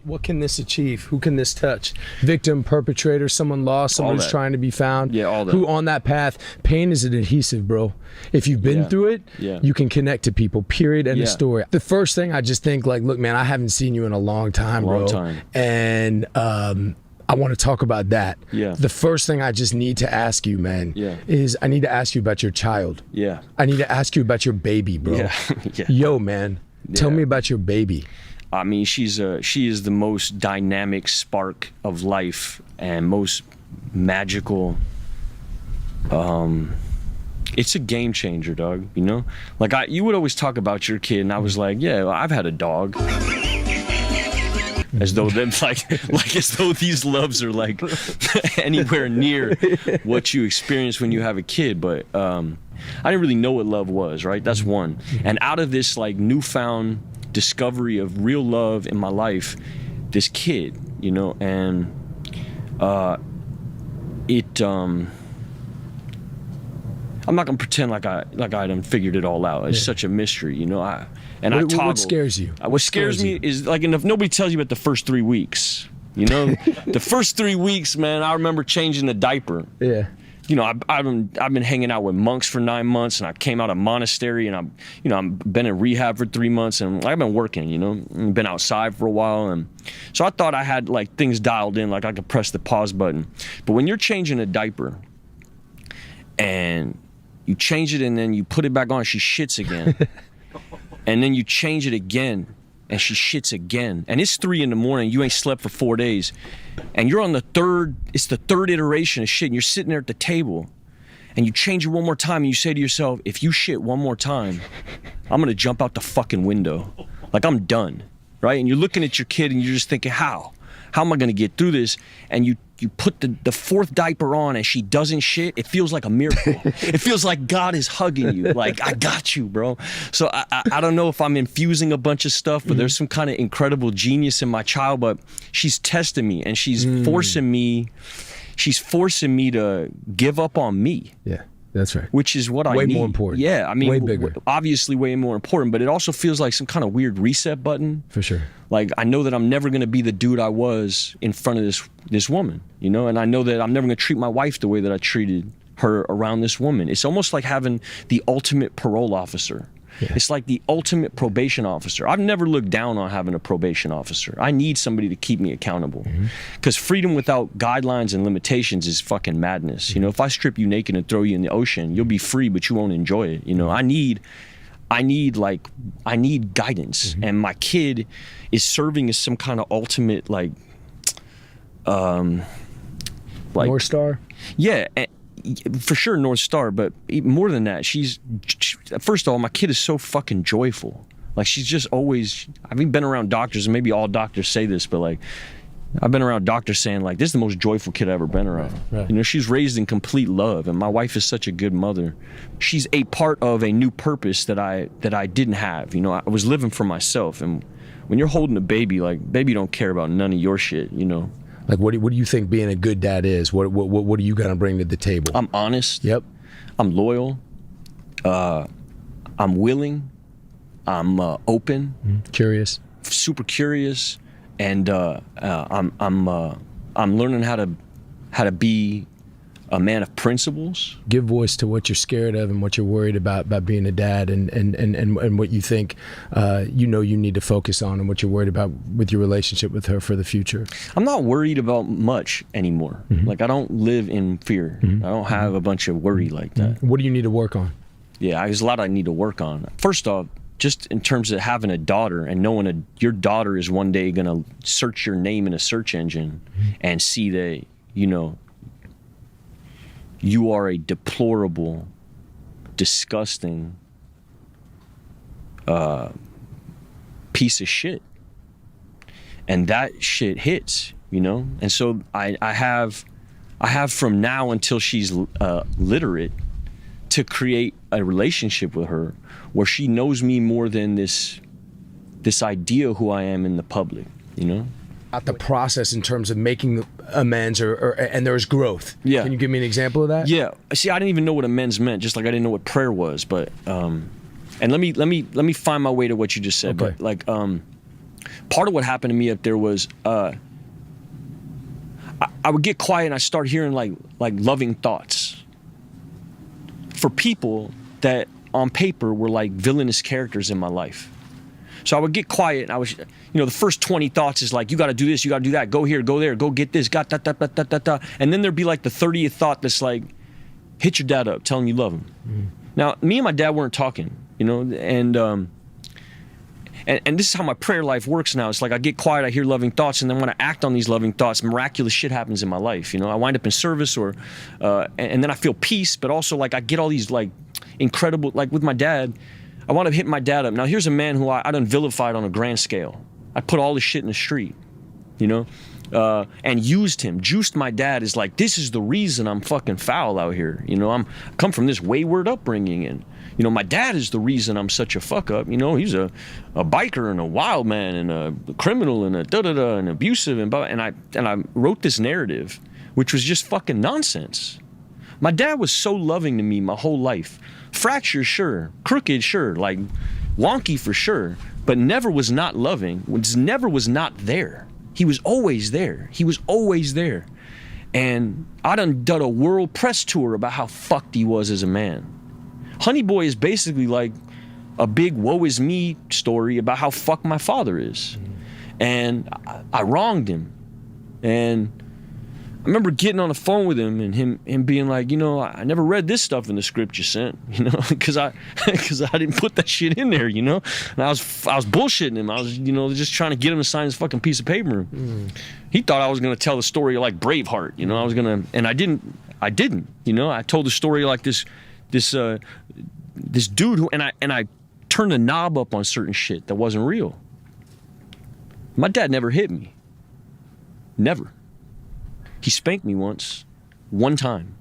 What can this achieve? Who can this touch? Victim, perpetrator, someone lost, someone who's trying to be found. Yeah, all that. Who on that path? Pain is an adhesive, bro. If you've been through it, you can connect to people, period, end of story. The first thing I just think, like, look, man, I haven't seen you in a long time, bro. And I want to talk about that. The first thing I just need to ask you, man, is I need to ask you about your child. I need to ask you about your baby, bro. Yo, man, tell me about your baby. I mean, she is the most dynamic spark of life and most magical. It's a game changer, dog. You know, like you would always talk about your kid, and I was like, yeah, I've had a dog. As though them like as though these loves are like anywhere near what you experience when you have a kid. But I didn't really know what love was, right? That's one. And out of this like newfound discovery of real love in my life, this kid, you know, and I'm not gonna pretend like I done figured it all out. It's such a mystery, you know. What scares you? What scares me is like, and if nobody tells you about the first 3 weeks, you know, the first 3 weeks, man, I remember changing the diaper. You know, I've been hanging out with monks for 9 months, and I came out of monastery, and I've been in rehab for 3 months, and I've been working, you know, been outside for a while, and so I thought I had like things dialed in, like I could press the pause button. But when you're changing a diaper, and you change it, and then you put it back on, she shits again, and then you change it again, and she shits again, and it's 3 in the morning, you ain't slept for 4 days, and you're on it's the third iteration of shit, and you're sitting there at the table, and you change it one more time, and you say to yourself, if you shit one more time, I'm gonna jump out the fucking window. Like, I'm done, right? And you're looking at your kid, and you're just thinking, how am I gonna get through this? And you put the fourth diaper on and she doesn't shit, it feels like a miracle. It feels like God is hugging you. Like, I got you, bro. So I don't know if I'm infusing a bunch of stuff, but there's some kind of incredible genius in my child, but she's testing me, and she's forcing me to give up on me. Yeah. That's right. Which is what I need. Way more important. Yeah, I mean, way bigger. Obviously way more important, but it also feels like some kind of weird reset button. For sure. Like, I know that I'm never gonna be the dude I was in front of this woman, you know, and I know that I'm never gonna treat my wife the way that I treated her around this woman. It's almost like having the ultimate parole officer. It's like the ultimate probation officer. I've never looked down on having a probation officer. I need somebody to keep me accountable. Because freedom without guidelines and limitations is fucking madness. You know, if I strip you naked and throw you in the ocean, you'll be free, but you won't enjoy it. You know, I need guidance. And my kid is serving as some kind of ultimate, like North Star? Yeah. For sure, North Star, but more than that, first of all, my kid is so fucking joyful. Like, she's just always, I've been around doctors, and maybe all doctors say this, but like, I've been around doctors saying like, this is the most joyful kid I've ever been around. Right. You know, she's raised in complete love, and my wife is such a good mother. She's a part of a new purpose that I didn't have. You know, I was living for myself, and when you're holding a baby, like, baby don't care about none of your shit, you know. Like, what do you think being a good dad is? What are you gonna bring to the table? I'm honest. Yep. I'm loyal. I'm willing. I'm open. Curious. Super curious, and I'm learning how to be a man of principles. Give voice to what you're scared of and what you're worried about being a dad, and what you think you need to focus on, and what you're worried about with your relationship with her for the future. I'm not worried about much anymore. Like, I don't live in fear. I don't have a bunch of worry like that. What do you need to work on? Yeah, there's a lot I need to work on. First off, just in terms of having a daughter and knowing your daughter is one day gonna search your name in a search engine and see that, you know, you are a deplorable, disgusting piece of shit. And that shit hits, you know? And so I have from now until she's literate to create a relationship with her where she knows me more than this idea of who I am in the public, you know? The process in terms of making amends, and there's growth. Yeah. Can you give me an example of that? Yeah. See, I didn't even know what amends meant, just like I didn't know what prayer was. But and let me find my way to what you just said. Okay. But like part of what happened to me up there was I would get quiet and I start hearing like loving thoughts for people that on paper were like villainous characters in my life. So I would get quiet and I was, the first 20 thoughts is like, you got to do this, you got to do that, go here, go there, go get this, got da. And then there'd be like the 30th thought that's like, hit your dad up, tell him you love him. Mm. Now, me and my dad weren't talking, and this is how my prayer life works now. It's like I get quiet, I hear loving thoughts, and then when I act on these loving thoughts, miraculous shit happens in my life. I wind up in service and then I feel peace, but also like I get all these like incredible, like with my dad, I wound up hitting my dad up. Now here's a man who I done vilified on a grand scale. I put all this shit in the street, and used him, juiced my dad as like, this is the reason I'm fucking foul out here. I come from this wayward upbringing, and my dad is the reason I'm such a fuck up. He's a biker and a wild man and a criminal and a da-da-da and abusive and I wrote this narrative, which was just fucking nonsense. My dad was so loving to me my whole life. Fractured, sure. Crooked, sure. Like wonky for sure. But never was not loving. Never was not there. He was always there. He was always there. And I done a world press tour about how fucked he was as a man. Honey Boy is basically like a big woe is me story about how fucked my father is. And I wronged him. And I remember getting on the phone with him and him being like, I never read this stuff in the script you sent, because I didn't put that shit in there, and I was bullshitting him. I was, just trying to get him to sign this fucking piece of paper. He thought I was gonna tell the story like Braveheart, I was gonna, and I didn't. I told the story like this dude who, and I turned the knob up on certain shit that wasn't real. My dad never hit me. Never. He spanked me once, one time.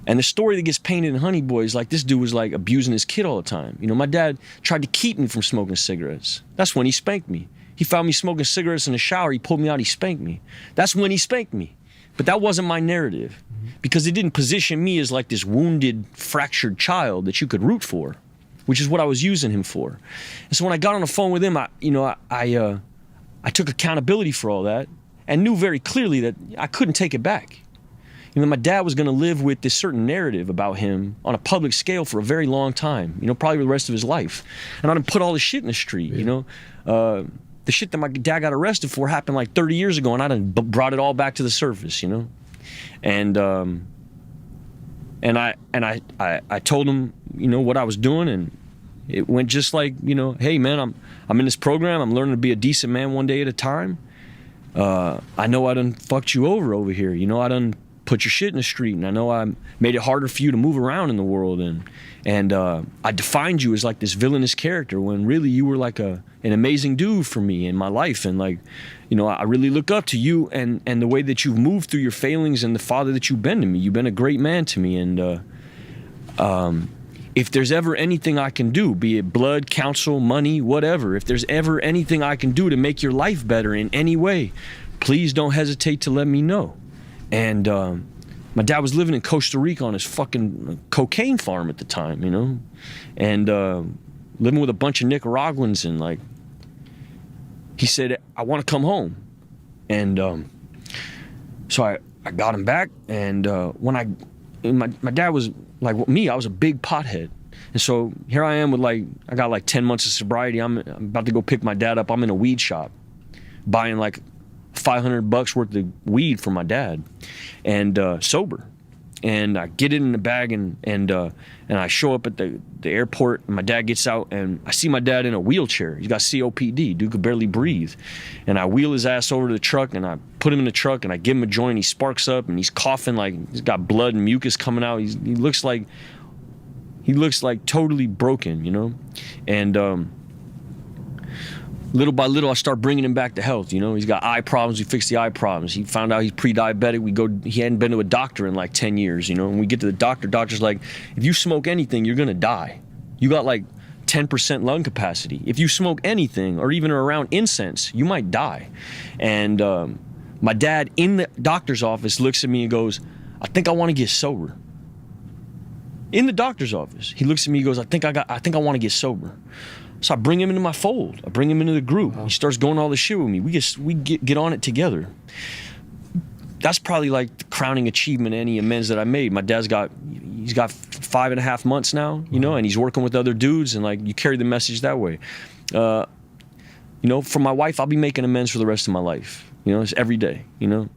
And the story that gets painted in Honey Boy is like this dude was like abusing his kid all the time. My dad tried to keep me from smoking cigarettes. That's when he spanked me. He found me smoking cigarettes in the shower. He pulled me out, he spanked me. That's when he spanked me. But that wasn't my narrative, because it didn't position me as like this wounded, fractured child that you could root for, which is what I was using him for. And so when I got on the phone with him, I took accountability for all that. And knew very clearly that I couldn't take it back. My dad was going to live with this certain narrative about him on a public scale for a very long time, probably the rest of his life. And I done put all this shit in the street, the shit that my dad got arrested for happened like 30 years ago, and I done brought it all back to the surface, And I told him, what I was doing, and it went just like, hey man, I'm in this program, I'm learning to be a decent man one day at a time. I know I done fucked you over here. I done put your shit in the street, and I know I made it harder for you to move around in the world, and I defined you as like this villainous character when really you were like an amazing dude for me in my life, and like, I really look up to you and the way that you've moved through your failings and the father that you've been to me. You've been a great man to me, and if there's ever anything I can do, be it blood, counsel, money, whatever, if there's ever anything I can do to make your life better in any way, please don't hesitate to let me know. And my dad was living in Costa Rica on his fucking cocaine farm at the time, and living with a bunch of Nicaraguans, and like, he said, I want to come home. And so I got him back, and my dad was like me, I was a big pothead. And so here I am with I got like 10 months of sobriety. I'm about to go pick my dad up. I'm in a weed shop buying like $500 worth of weed for my dad, and sober. And I get it in the bag, and I show up at the airport, and my dad gets out, and I see my dad in a wheelchair. He's got COPD. Dude could barely breathe. And I wheel his ass over to the truck, and I put him in the truck, and I give him a joint. He sparks up, and he's coughing like he's got blood and mucus coming out. He looks like totally broken, And little by little, I start bringing him back to health. He's got eye problems. We fix the eye problems. He found out he's pre-diabetic. He hadn't been to a doctor in like 10 years. When we get to the doctor's like, if you smoke anything, you're gonna die. You got like 10% lung capacity. If you smoke anything or even around incense, you might die. And my dad in the doctor's office looks at me and goes, I think I want to get sober. In the doctor's office, he looks at me and goes, I think I want to get sober. So I bring him into my fold. I bring him into the group. He starts going all this shit with me. We get on it together. That's probably like the crowning achievement of any amends that I made. My dad's he's got 5.5 months now, you know, and he's working with other dudes, and like you carry the message that way. You know, for my wife, I'll be making amends for the rest of my life. You know, it's every day, you know.